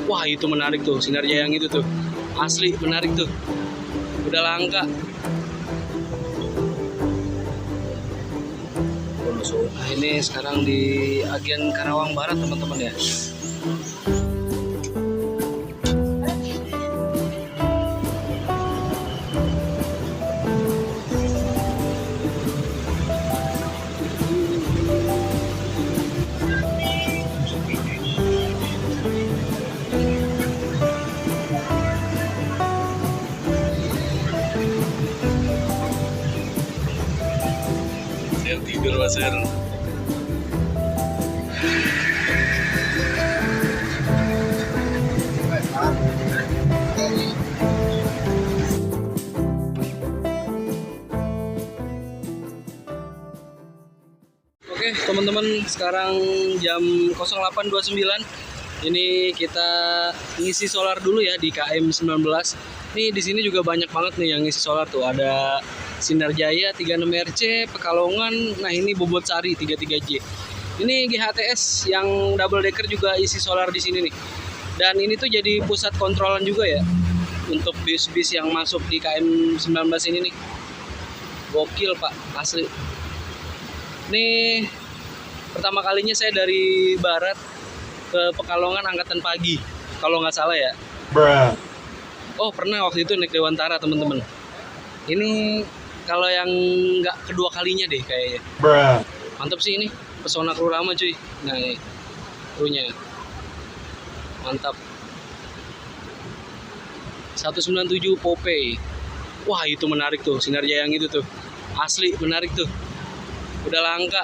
Wah itu menarik tuh, sinar yang itu tuh. Asli menarik tuh. Udah langka. Nah, ini sekarang di agen Karawang Barat teman-teman ya. Saya tidur Mas Her. Oke teman-teman, sekarang jam 08.29. Ini kita ngisi solar dulu ya di KM19. Nih di sini juga banyak banget nih yang ngisi solar tuh. Ada Sinar Jaya 36RC, Pekalongan. Nah ini Bobot Sari 33J. Ini GHTS yang double decker juga isi solar di sini nih. Dan ini tuh jadi pusat kontrolan juga ya untuk bis-bis yang masuk di KM19 ini nih. Gokil Pak, asli. Ini pertama kalinya saya dari barat ke Pekalongan angkatan pagi, kalau nggak salah ya. Bruh. Oh pernah waktu itu naik Dewantara teman-teman. Ini kalau yang nggak kedua kalinya deh kayaknya. Bruh. Mantap sih ini, pesona kru Rama cuy. Nah ini krunya, mantap. 197 Popeye. Wah itu menarik tuh, sinar yang itu tuh. Asli menarik tuh. Udah langka.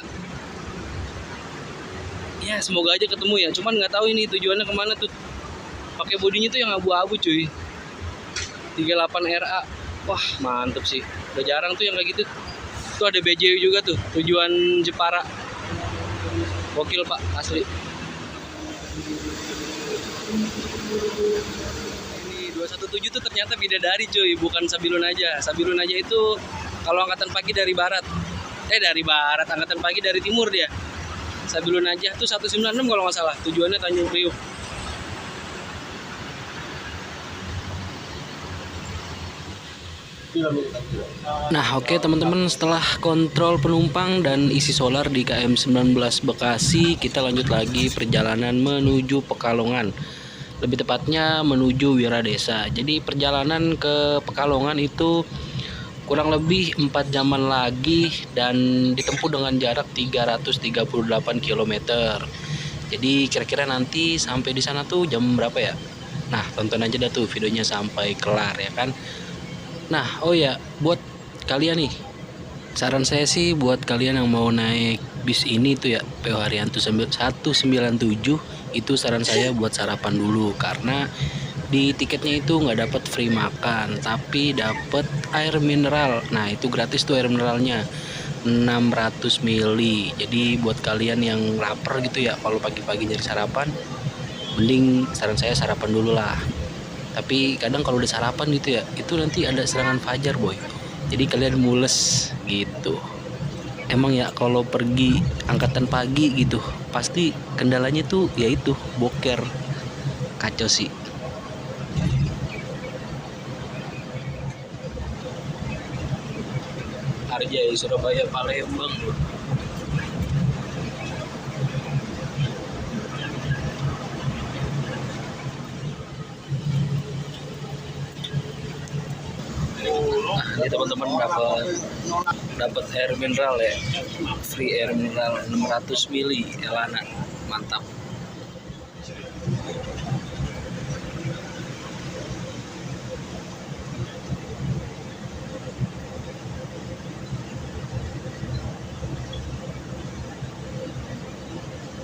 Ya semoga aja ketemu ya. Cuman nggak tahu ini tujuannya kemana tuh. Pakai bodinya tuh yang abu-abu cuy. 38RA. Wah mantep sih. Udah jarang tuh yang kayak gitu. Tuh ada BJU juga tuh. Tujuan Jepara. Gokil Pak asli. Ini 217 tuh ternyata bidadari cuy. Bukan Sabilun aja. Sabilun aja itu kalau angkatan pagi dari barat. Dari barat. Angkatan pagi dari timur dia. Sabilun aja tuh 196 kalau nggak salah, tujuannya Tanjung Priuk. Nah oke teman-teman, setelah kontrol penumpang dan isi solar di KM19 Bekasi, kita lanjut lagi perjalanan menuju Pekalongan. Lebih tepatnya menuju Wiradesa. Jadi perjalanan ke Pekalongan itu kurang lebih 4 jaman lagi dan ditempuh dengan jarak 338 km. Jadi kira-kira nanti sampai di sana tuh jam berapa ya? Nah, tonton aja dah tuh videonya sampai kelar ya kan. Nah, oh ya, buat kalian nih, saran saya sih buat kalian yang mau naik bis ini tuh ya, PO Haryanto 197, itu saran saya buat sarapan dulu karena di tiketnya itu nggak dapat free makan, tapi dapat air mineral. Nah itu gratis tuh air mineralnya 600 ml. Jadi buat kalian yang lapar gitu ya, kalau pagi-pagi nyari sarapan, mending saran saya sarapan dulu lah. Tapi kadang kalau udah sarapan gitu ya, itu nanti ada serangan fajar boy. Jadi kalian mules gitu. Emang ya kalau pergi angkatan pagi gitu, pasti kendalanya tuh yaitu boker. Kacau sih. Harjai Surabaya Palembang. Nah ini teman-teman dapat air mineral ya, free air mineral 600 ml Elana, mantap.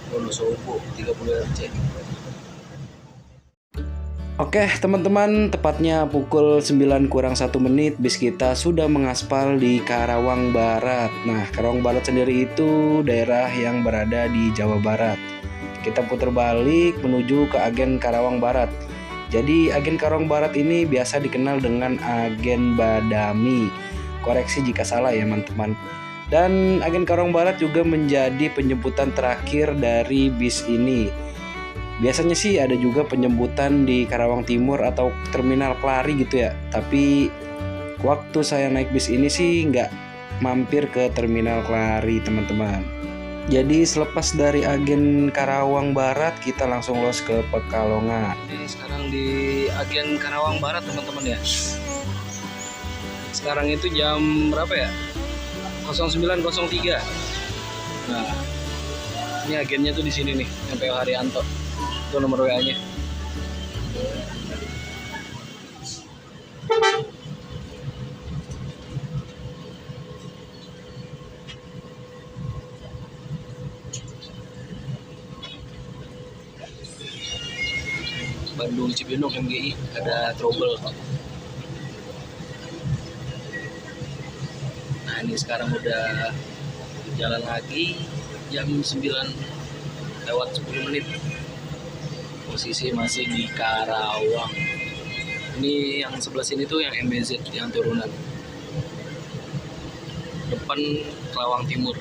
Wonosobo 30 RC. Oke teman-teman, tepatnya pukul 9 kurang 1 menit bis kita sudah mengaspal di Karawang Barat. Nah Karawang Barat sendiri itu daerah yang berada di Jawa Barat. Kita putar balik menuju ke agen Karawang Barat. Jadi agen Karawang Barat ini biasa dikenal dengan agen Badami. Koreksi jika salah ya teman-teman. Dan agen Karawang Barat juga menjadi penjemputan terakhir dari bis ini. Biasanya sih ada juga penjemputan di Karawang Timur atau Terminal Kelari gitu ya. Tapi waktu saya naik bis ini sih nggak mampir ke Terminal Kelari teman-teman. Jadi selepas dari agen Karawang Barat kita langsung los ke Pekalongan. Ini sekarang di agen Karawang Barat teman-teman ya. Sekarang itu jam berapa ya? 09.03. Nah, ini agennya tuh di sini nih, yang PO Haryanto. Itu nomor WA-nya. Bandung Cibinong MGI ada trouble. Nah, ini sekarang udah jalan lagi jam 9:10. Posisi masih di Karawang. Ini yang sebelah sini tuh yang MBZ yang turunan. Depan Karawang Timur.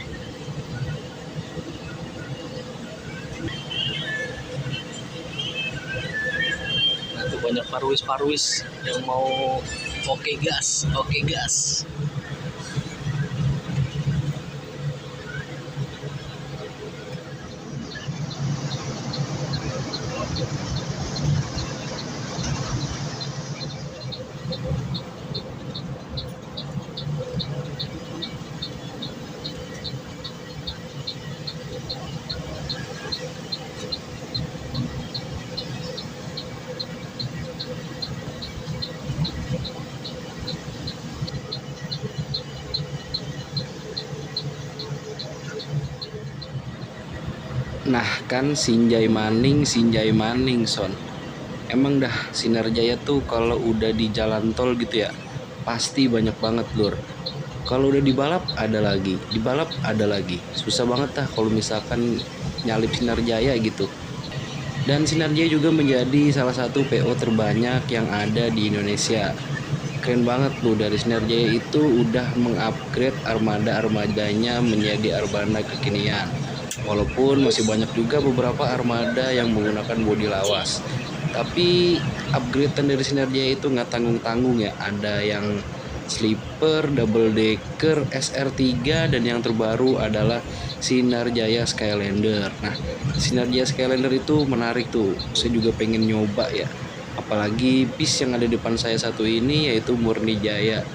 Nah, tuh banyak parwis yang mau oke gas. Nah kan Sinjai Maning son. Emang dah Sinar Jaya tuh kalau udah di jalan tol gitu ya pasti banyak banget lur. Kalau udah dibalap ada lagi. Susah banget dah kalau misalkan nyalip Sinar Jaya gitu. Dan Sinar Jaya juga menjadi salah satu PO terbanyak yang ada di Indonesia. Keren banget loh, dari Sinar Jaya itu udah mengupgrade armada-armadanya menjadi armada kekinian. Walaupun masih banyak juga beberapa armada yang menggunakan bodi lawas. Tapi upgradean dari Sinar Jaya itu nggak tanggung-tanggung ya. Ada yang sleeper, double decker, SR3, dan yang terbaru adalah Sinar Jaya Skylander. Nah, Sinar Jaya Skylander itu menarik tuh. Saya juga pengen nyoba ya. Apalagi bis yang ada di depan saya satu ini yaitu Murni Jaya.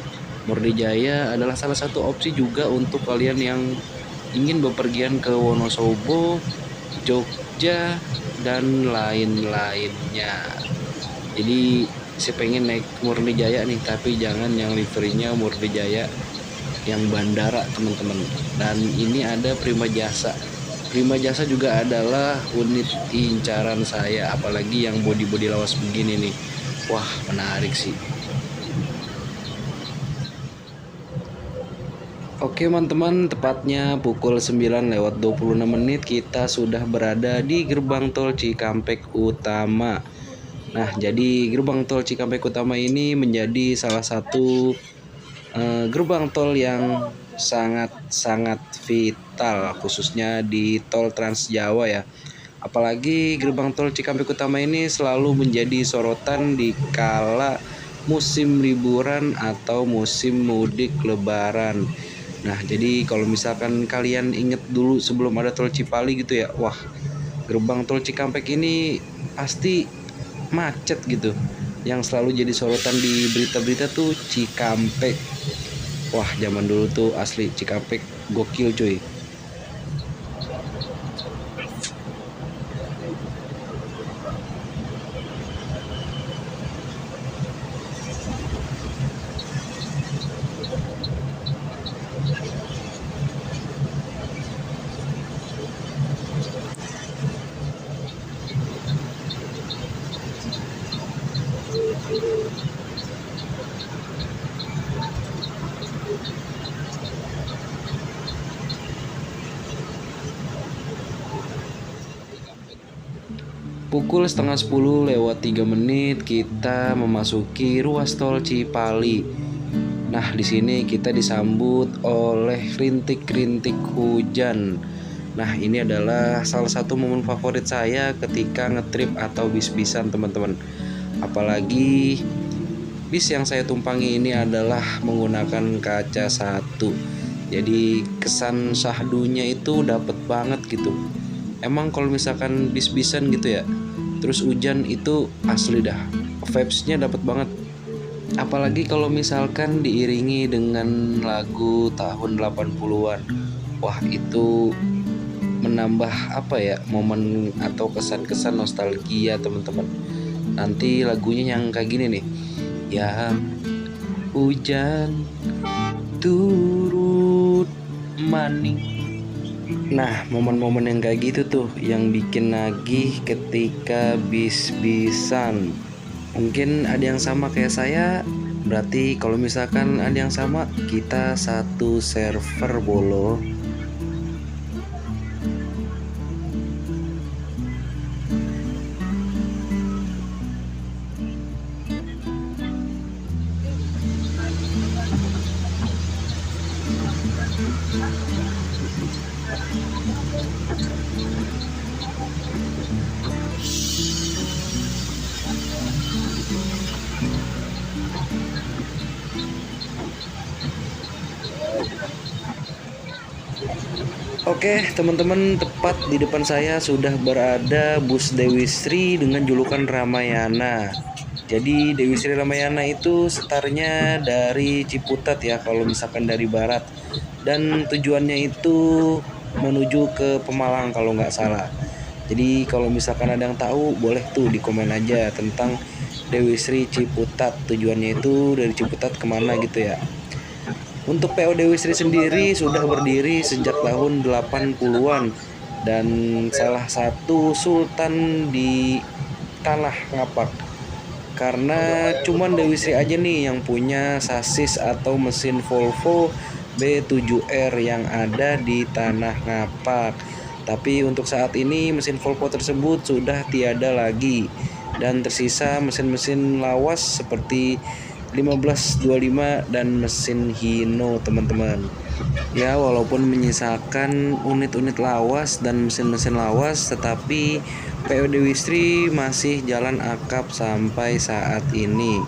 Murni Jaya adalah salah satu opsi juga untuk kalian yang ingin bepergian ke Wonosobo, Jogja, dan lain-lainnya. Jadi saya pengen naik Murni Jaya nih, tapi jangan yang liverinya Murni Jaya yang bandara teman-teman. Dan ini ada Prima Jasa. Prima Jasa juga adalah unit incaran saya, apalagi yang bodi-bodi lawas begini nih. Wah, menarik sih. Oke teman-teman, tepatnya pukul 9:26 kita sudah berada di gerbang tol Cikampek Utama. Nah, jadi gerbang tol Cikampek Utama ini menjadi salah satu gerbang tol yang sangat vital, khususnya di tol Trans Jawa ya. Apalagi gerbang tol Cikampek Utama ini selalu menjadi sorotan di kala musim liburan atau musim mudik lebaran. Nah, jadi kalau misalkan kalian inget dulu sebelum ada tol Cipali gitu ya, wah, gerbang tol Cikampek ini pasti macet gitu. Yang selalu jadi sorotan di berita-berita tuh Cikampek. Wah, zaman dulu tuh asli Cikampek gokil cuy. Pukul 9:30 kita memasuki ruas tol Cipali. Nah, di sini kita disambut oleh rintik-rintik hujan. Nah, ini adalah salah satu momen favorit saya ketika ngetrip atau bis-bisan teman-teman. Apalagi bis yang saya tumpangi ini adalah menggunakan kaca satu. Jadi kesan syahdunya itu dapet banget gitu. Emang kalau misalkan bis-bisan gitu ya, terus hujan itu asli dah, vibes-nya dapet banget. Apalagi kalau misalkan diiringi dengan lagu tahun 80-an. Wah, itu menambah apa ya, momen atau kesan-kesan nostalgia teman-teman. Nanti lagunya yang kayak gini nih. Ya, hujan turut maning. Nah, momen-momen yang kayak gitu tuh yang bikin nagih ketika bis-bisan. Mungkin ada yang sama kayak saya. Berarti kalau misalkan ada yang sama, kita satu server bolo. Oke, teman-teman, tepat di depan saya sudah berada bus Dewi Sri dengan julukan Ramayana. Jadi Dewi Sri Ramayana itu setarnya dari Ciputat ya, kalau misalkan dari barat. Dan tujuannya itu menuju ke Pemalang kalau nggak salah. Jadi kalau misalkan ada yang tahu, boleh tuh di komen aja tentang Dewi Sri Ciputat. Tujuannya itu dari Ciputat kemana gitu ya. Untuk PO Dewi Sri sendiri sudah berdiri sejak tahun 80-an dan salah satu sultan di Tanah Ngapak. Karena cuman Dewi Sri aja nih yang punya sasis atau mesin Volvo B7R yang ada di Tanah Ngapak. Tapi untuk saat ini mesin Volvo tersebut sudah tiada lagi dan tersisa mesin-mesin lawas seperti 1525 dan mesin Hino teman-teman. Ya, walaupun menyisakan unit-unit lawas dan mesin-mesin lawas, tetapi PO Dewi Sri masih jalan akap sampai saat ini.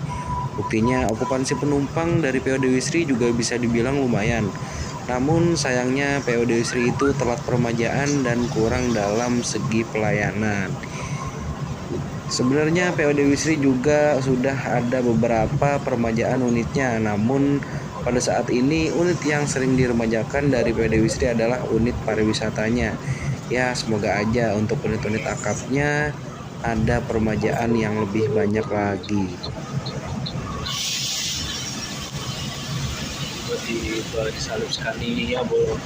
Buktinya okupansi penumpang dari PO Dewi Sri juga bisa dibilang lumayan. Namun sayangnya PO Dewi Sri itu telat permajaan dan kurang dalam segi pelayanan. Sebenarnya PO Dewi Sri juga sudah ada beberapa peremajaan unitnya, namun pada saat ini unit yang sering diremajakan dari PO Dewi Sri adalah unit pariwisatanya. Ya, semoga aja untuk unit-unit akapnya ada peremajaan yang lebih banyak lagi. Disalib sekali ya, bro.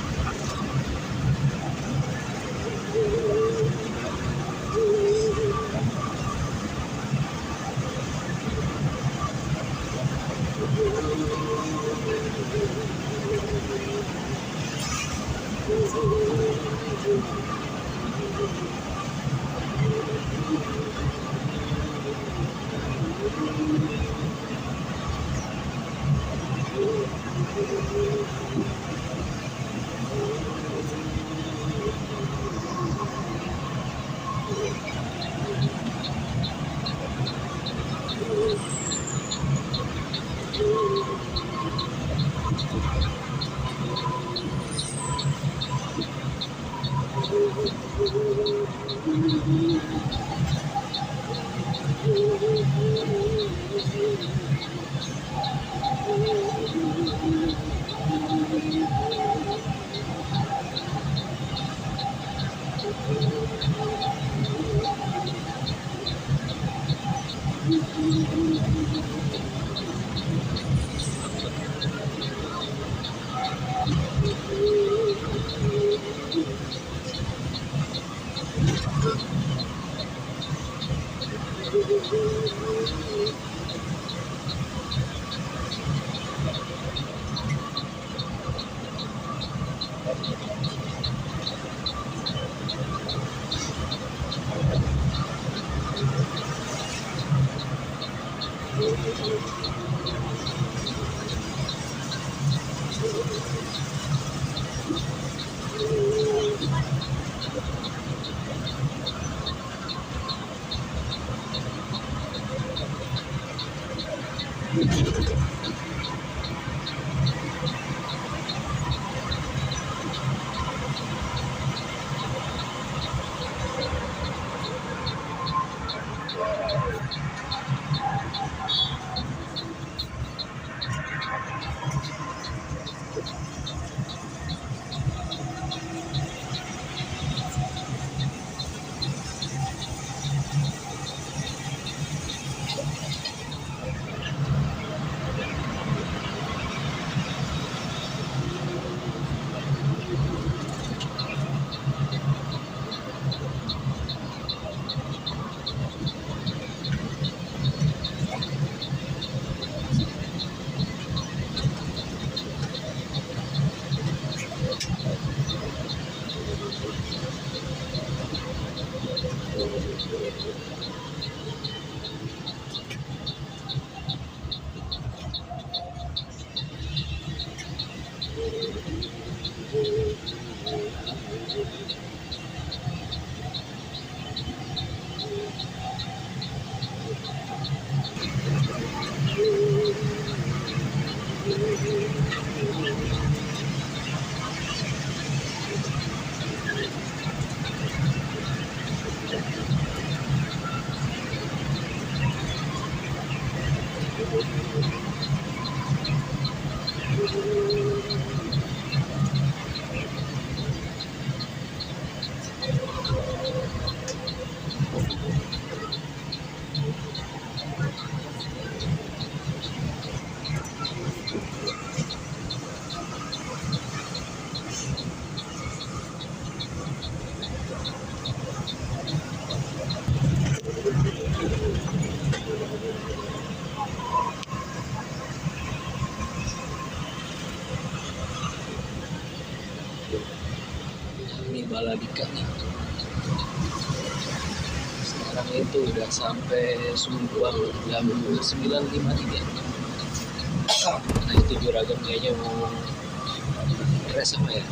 Ini Baladika nih. Sekarang itu udah sampai Sumbuang jam 9.53. Nah itu Juragan kayaknya mau rest apa ya?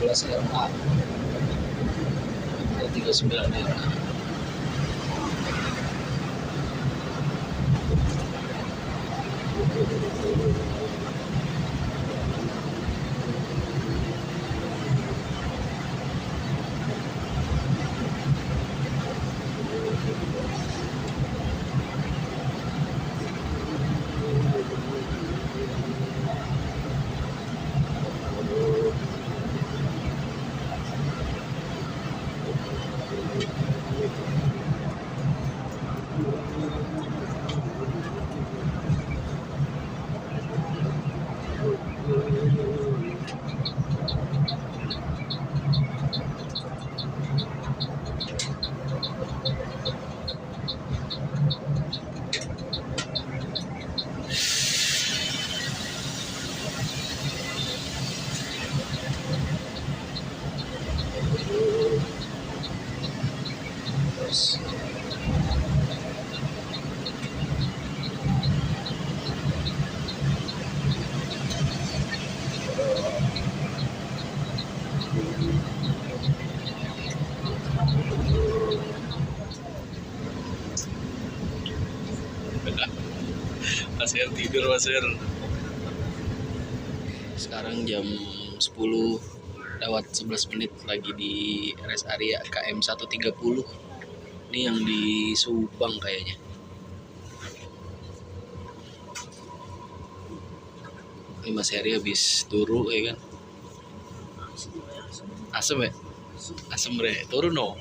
RA 39 RA. Mas Her tidur, Mas Her. Sekarang jam 10 lewat 11 menit lagi di rest area KM 130. Ini yang di Subang kayaknya. Ini Mas Heri habis turu ya kan. Asem ya? Asem bre, turun no?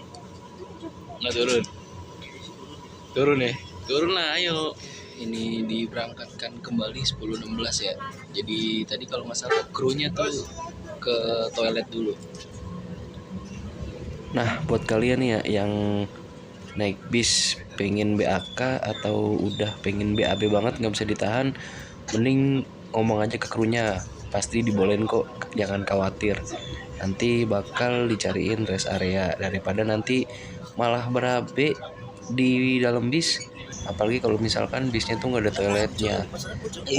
Nggak turun? Turun ya? Turun lah ayo. Ini diberangkatkan kembali 10.16 ya. Jadi tadi kalau nggak salah krunya tuh ke toilet dulu. Nah buat kalian ya yang naik bis pengen BAK atau udah pengen BAB banget nggak bisa ditahan, mending ngomong aja ke krunya, pasti dibolehin kok, jangan khawatir. Nanti bakal dicariin rest area daripada nanti malah berabe di dalam bis. Apalagi kalau misalkan bisnya tuh nggak ada toiletnya,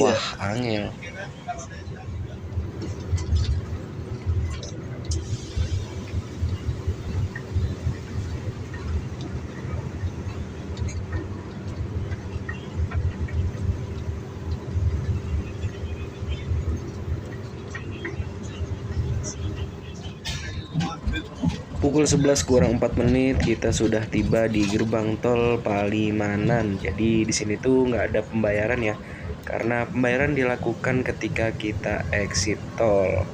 wah angel. Pukul 11 kurang 4 menit kita sudah tiba di gerbang tol Palimanan. Jadi di sini tuh nggak ada pembayaran ya, karena pembayaran dilakukan ketika kita exit tol.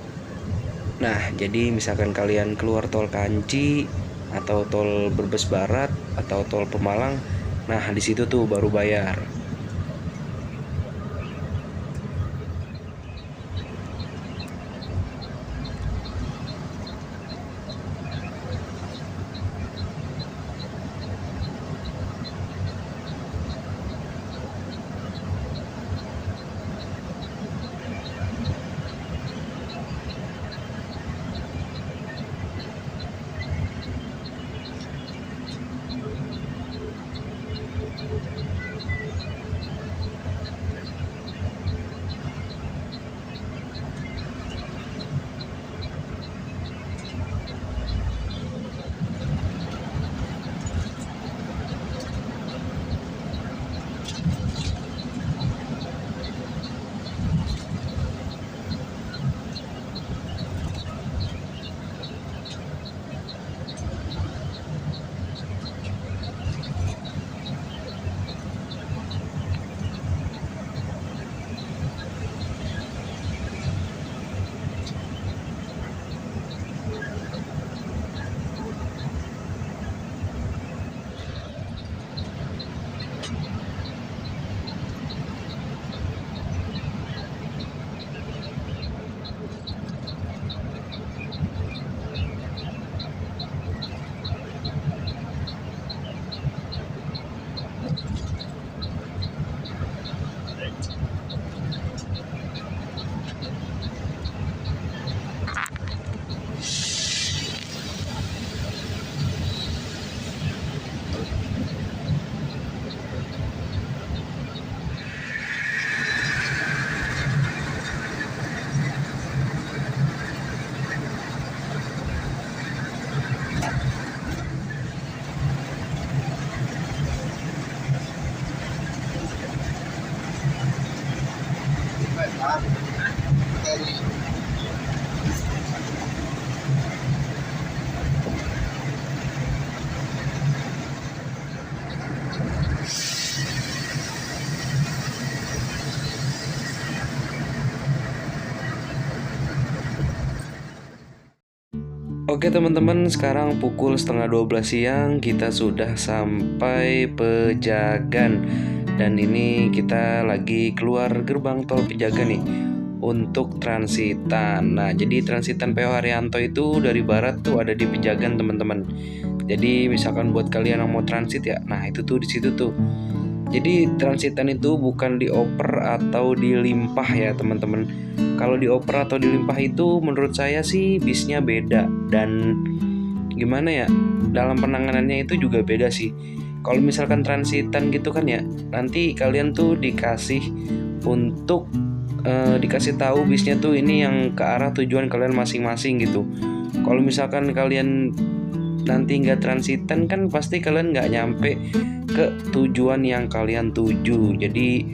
Nah, jadi misalkan kalian keluar tol Kanci atau tol Brebes Barat atau tol Pemalang, nah di situ tuh baru bayar. Oke teman-teman, sekarang pukul setengah 12 siang kita sudah sampai Pejagan. Dan ini kita lagi keluar gerbang tol Pejagan nih untuk transitan. Nah jadi transitan PO Haryanto itu dari barat tuh ada di Pejagan teman-teman. Jadi misalkan buat kalian yang mau transit ya, nah itu tuh di situ tuh. Jadi transitan itu bukan dioper atau dilimpah ya teman-teman. Kalau dioper atau dilimpah itu menurut saya sih bisnya beda. Dan gimana ya, dalam penanganannya itu juga beda sih. Kalau misalkan transitan gitu kan ya, nanti kalian tuh dikasih untuk dikasih tahu bisnya tuh ini yang ke arah tujuan kalian masing-masing gitu. Kalau misalkan kalian nanti nggak transitan kan pasti kalian nggak nyampe ke tujuan yang kalian tuju. Jadi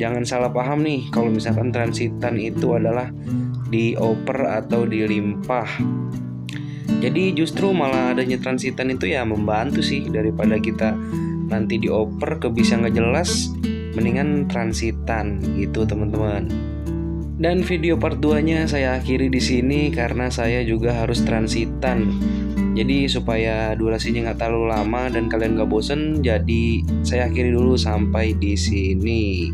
jangan salah paham nih kalau misalkan transitan itu adalah dioper atau dilimpah. Jadi justru malah adanya transitan itu ya membantu sih, daripada kita nanti dioper ke bisa nggak jelas, mendingan transitan gitu teman-teman. Dan video part 2-nya saya akhiri di sini karena saya juga harus transitan. Jadi supaya durasinya nggak terlalu lama dan kalian nggak bosen, jadi saya akhiri dulu sampai di sini.